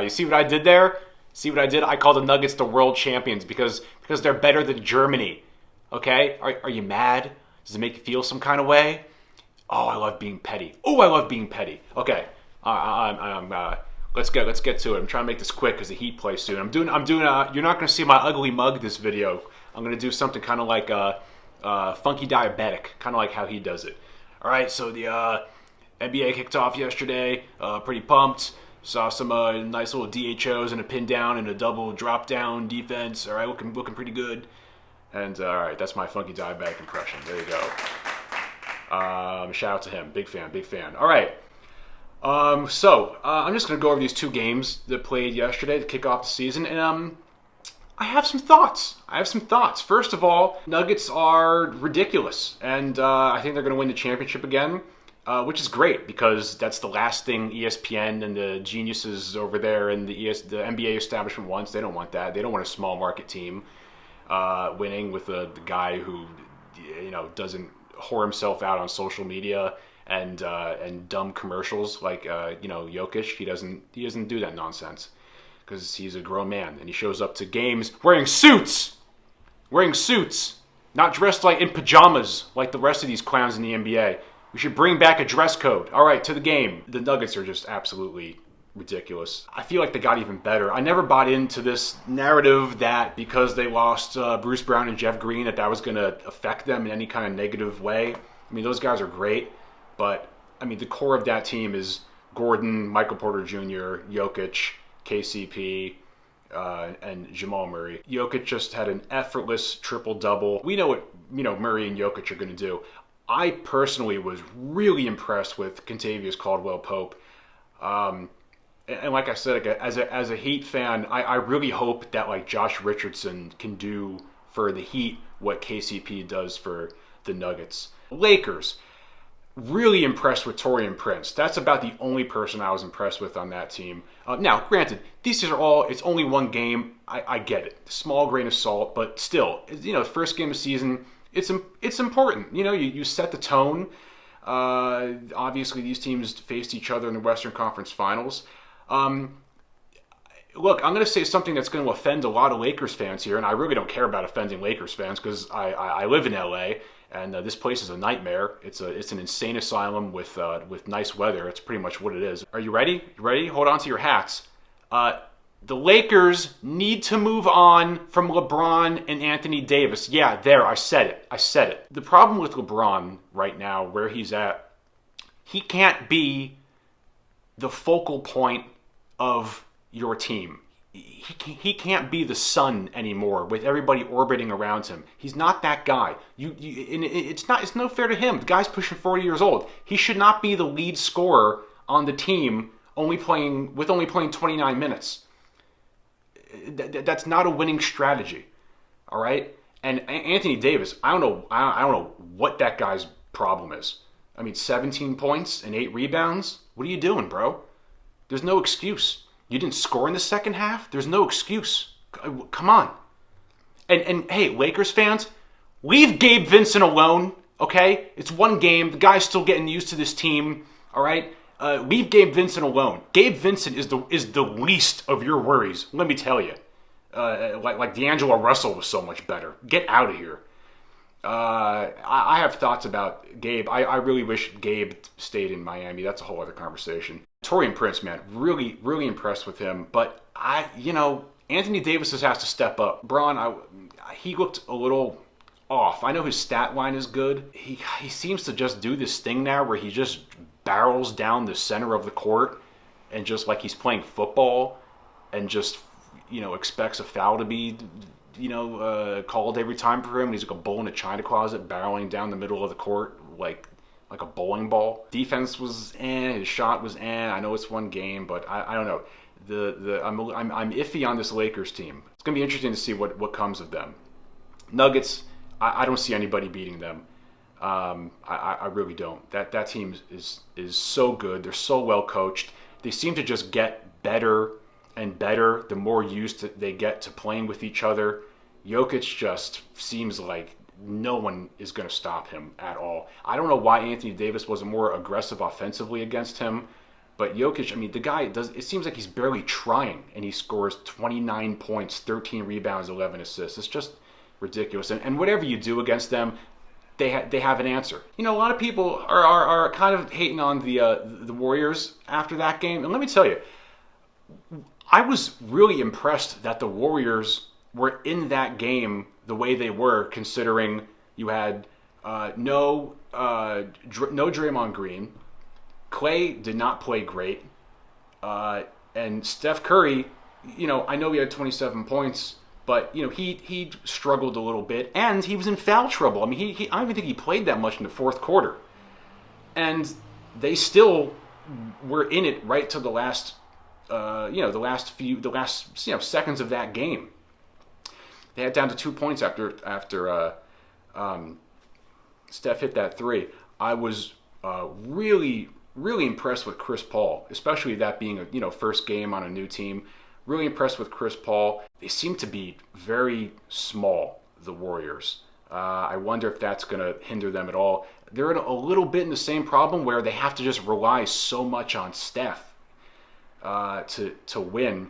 You see what I did there? See what I did? I called the Nuggets the world champions because they're better than Germany. Okay? Are you mad? Does it make you feel some kind of way? Oh, I love being petty. Oh, I love being petty. Okay. Let's get to it. I'm trying to make this quick because the Heat play soon. I'm doing. You're not going to see my ugly mug this video. I'm going to do something kind of like funky diabetic, kind of like how he does it. All right. So the NBA kicked off yesterday. Pretty pumped. Saw some nice little DHOs and a pin down and a double drop down defense. All right, looking pretty good. And all right, that's my funky diabetic impression. There you go. Shout out to him. Big fan. All right. So I'm just going to go over these two games that played yesterday to kick off the season. And I have some thoughts. First of all, Nuggets are ridiculous. And I think they're going to win the championship again, which is great because that's the last thing ESPN and the geniuses over there in the NBA establishment wants. They don't want that. They don't want a small market team winning with the guy who doesn't whore himself out on social media and dumb commercials like Jokic. He doesn't do that nonsense because he's a grown man and he shows up to games wearing suits, not dressed like in pajamas like the rest of these clowns in the NBA. We should bring back a dress code. All right, to the game. The Nuggets are just absolutely ridiculous. I feel like they got even better. I never bought into this narrative that because they lost Bruce Brown and Jeff Green that was going to affect them in any kind of negative way. I mean, those guys are great, but I mean, the core of that team is Gordon, Michael Porter Jr., Jokic, KCP, and Jamal Murray. Jokic just had an effortless triple-double. We know what Murray and Jokic are going to do. I personally was really impressed with Kentavious Caldwell-Pope. And like I said, as a Heat fan, I really hope that like Josh Richardson can do for the Heat what KCP does for the Nuggets. Lakers, really impressed with Taurean Prince. That's about the only person I was impressed with on that team. Now, granted, it's only one game. I get it. Small grain of salt, but still, the first game of the season, it's important. You set the tone. Obviously, these teams faced each other in the Western Conference Finals. Look, I'm going to say something that's going to offend a lot of Lakers fans here, and I really don't care about offending Lakers fans because I live in LA, and this place is a nightmare. It's an insane asylum with nice weather. It's pretty much what it is. Are you ready? Hold on to your hats. The Lakers need to move on from LeBron and Anthony Davis. Yeah, there, I said it. The problem with LeBron right now, where he's at, he can't be the focal point of your team. He can't be the sun anymore with everybody orbiting around him. He's not that guy. It's no fair to him. The guy's pushing 40 years old. He should not be the lead scorer on the team, only playing 29 minutes. That's not a winning strategy. All right? And Anthony Davis, I don't know what that guy's problem is. I mean, 17 points and 8 rebounds? What are you doing, bro? There's no excuse. You didn't score in the second half? There's no excuse. Come on. And hey, Lakers fans, leave Gabe Vincent alone, okay? It's one game. The guy's still getting used to this team, all right? Leave Gabe Vincent alone. Gabe Vincent is the least of your worries, let me tell you. Like D'Angelo Russell was so much better. Get out of here. I have thoughts about Gabe. I really wish Gabe stayed in Miami. That's a whole other conversation. Taurean Prince, man, really, really impressed with him. But Anthony Davis has to step up. Braun, he looked a little off. I know his stat line is good. He seems to just do this thing now where he just barrels down the center of the court and just like he's playing football and just expects a foul to be called every time for him. He's like a bull in a china closet barreling down the middle of the court like a bowling ball. Defense was his shot was I know it's one game, but I don't know. I'm iffy on this Lakers team. It's gonna be interesting to see what comes of them. Nuggets, I don't see anybody beating them. I really don't. That team is so good. They're so well coached. They seem to just get better and better the more used they get to playing with each other. Jokic just seems like no one is going to stop him at all. I don't know why Anthony Davis wasn't more aggressive offensively against him. But Jokic, I mean, the guy does. It seems like he's barely trying, and he scores 29 points, 13 rebounds, 11 assists. It's just ridiculous. And whatever you do against them, they have an answer. You know, a lot of people are kind of hating on the Warriors after that game, and let me tell you, I was really impressed that the Warriors were in that game the way they were, considering you had no Draymond Green. Klay did not play great. And Steph Curry, you know, I know he had 27 points, but, you know, he struggled a little bit, and he was in foul trouble. I mean, I don't even think he played that much in the fourth quarter. And they still were in it right to the last, the last seconds of that game. They had down to 2 points after Steph hit that three. I was really impressed with Chris Paul, especially that being a first game on a new team. Really impressed with Chris Paul. They seem to be very small, the Warriors. I wonder if that's going to hinder them at all. They're a little bit in the same problem where they have to just rely so much on Steph to win.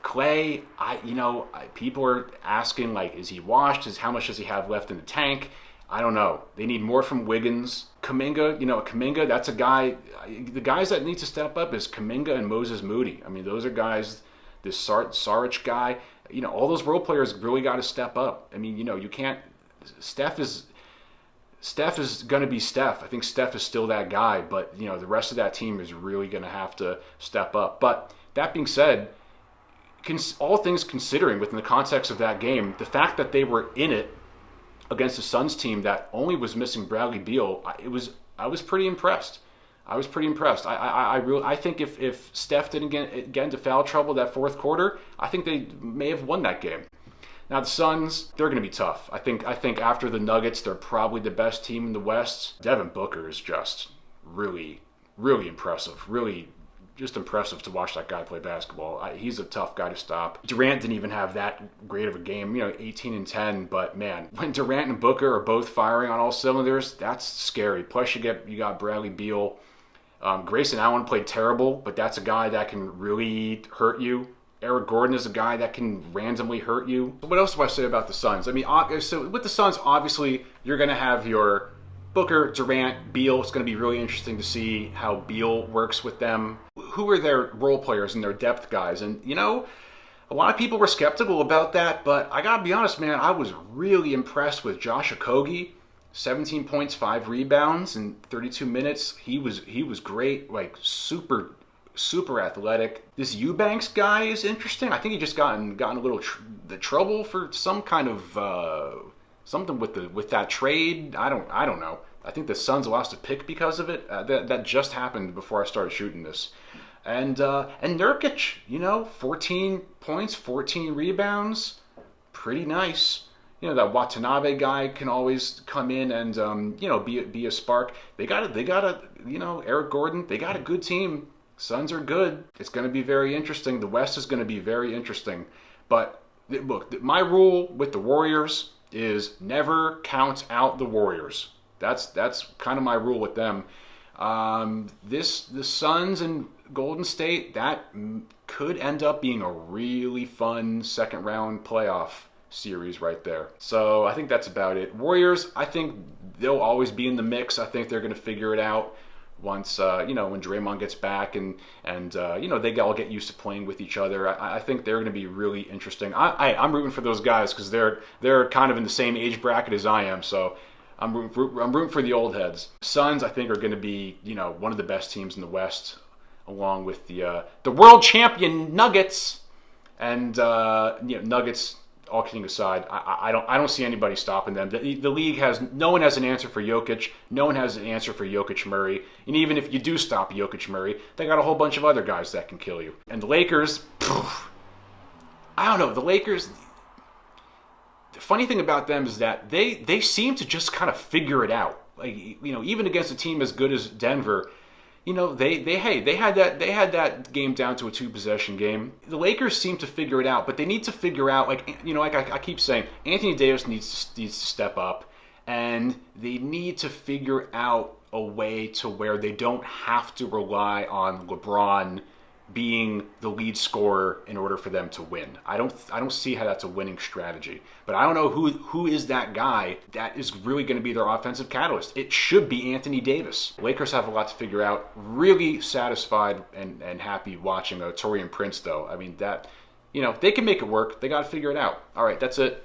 Klay, people are asking, like, is he washed? How much does he have left in the tank? I don't know. They need more from Wiggins. Kuminga, that's a guy. The guys that need to step up is Kuminga and Moses Moody. I mean, those are guys. This Saric guy. All those role players really got to step up. I mean, you can't. Steph is going to be Steph. I think Steph is still that guy, but the rest of that team is really going to have to step up. But that being said, all things considering, within the context of that game, the fact that they were in it against the Suns team that only was missing Bradley Beal, I was pretty impressed. I think if Steph didn't get into foul trouble that fourth quarter, I think they may have won that game. Now the Suns, they're going to be tough. I think after the Nuggets, they're probably the best team in the West. Devin Booker is just really, really impressive. Really just impressive to watch that guy play basketball. He's a tough guy to stop. Durant didn't even have that great of a game, 18 and 10. But man, when Durant and Booker are both firing on all cylinders, that's scary. Plus you got Bradley Beal. Grayson Allen played terrible, but that's a guy that can really hurt you. Eric Gordon is a guy that can randomly hurt you. What else do I say about the Suns? I mean, so with the Suns, obviously, you're going to have your Booker, Durant, Beal. It's going to be really interesting to see how Beal works with them. Who are their role players and their depth guys? And, a lot of people were skeptical about that, but I got to be honest, man, I was really impressed with Josh Okogie. 17 points, 5 rebounds in 32 minutes. He was great, like super athletic. This Eubanks guy is interesting. I think he just gotten a little the trouble for some kind of something with that trade. I don't know. I think the Suns lost a pick because of it. That just happened before I started shooting this. And Nurkic, 14 points, 14 rebounds, pretty nice. That Watanabe guy can always come in and be a spark. They got Eric Gordon. They got a good team. Suns are good. It's going to be very interesting. The West is going to be very interesting. But look, my rule with the Warriors is never count out the Warriors. That's kind of my rule with them. The Suns and Golden State, that could end up being a really fun second round playoff series right there. So I think that's about it. Warriors, I think they'll always be in the mix. I think they're going to figure it out once when Draymond gets back and they all get used to playing with each other. I think they're going to be really interesting. I'm rooting for those guys because they're kind of in the same age bracket as I am. So I'm rooting for the old heads. Suns, I think, are going to be one of the best teams in the West, along with the world champion Nuggets. And Nuggets, all kidding aside, I don't see anybody stopping them. The league no one has an answer for Jokic. No one has an answer for Jokic Murray. And even if you do stop Jokic Murray, they got a whole bunch of other guys that can kill you. And the Lakers, I don't know. The Lakers, the funny thing about them is that they seem to just kind of figure it out. Like, even against a team as good as Denver, they had that game down to a 2-possession game. The Lakers seem to figure it out, but they need to figure out, like I keep saying, Anthony Davis needs to step up, and they need to figure out a way to where they don't have to rely on LeBron being the lead scorer in order for them to win. I don't see how that's a winning strategy. But I don't know who is that guy that is really going to be their offensive catalyst. It should be Anthony Davis. Lakers have a lot to figure out. Really satisfied and happy watching Taurean Prince though. I mean that, they can make it work. They got to figure it out. All right, that's it.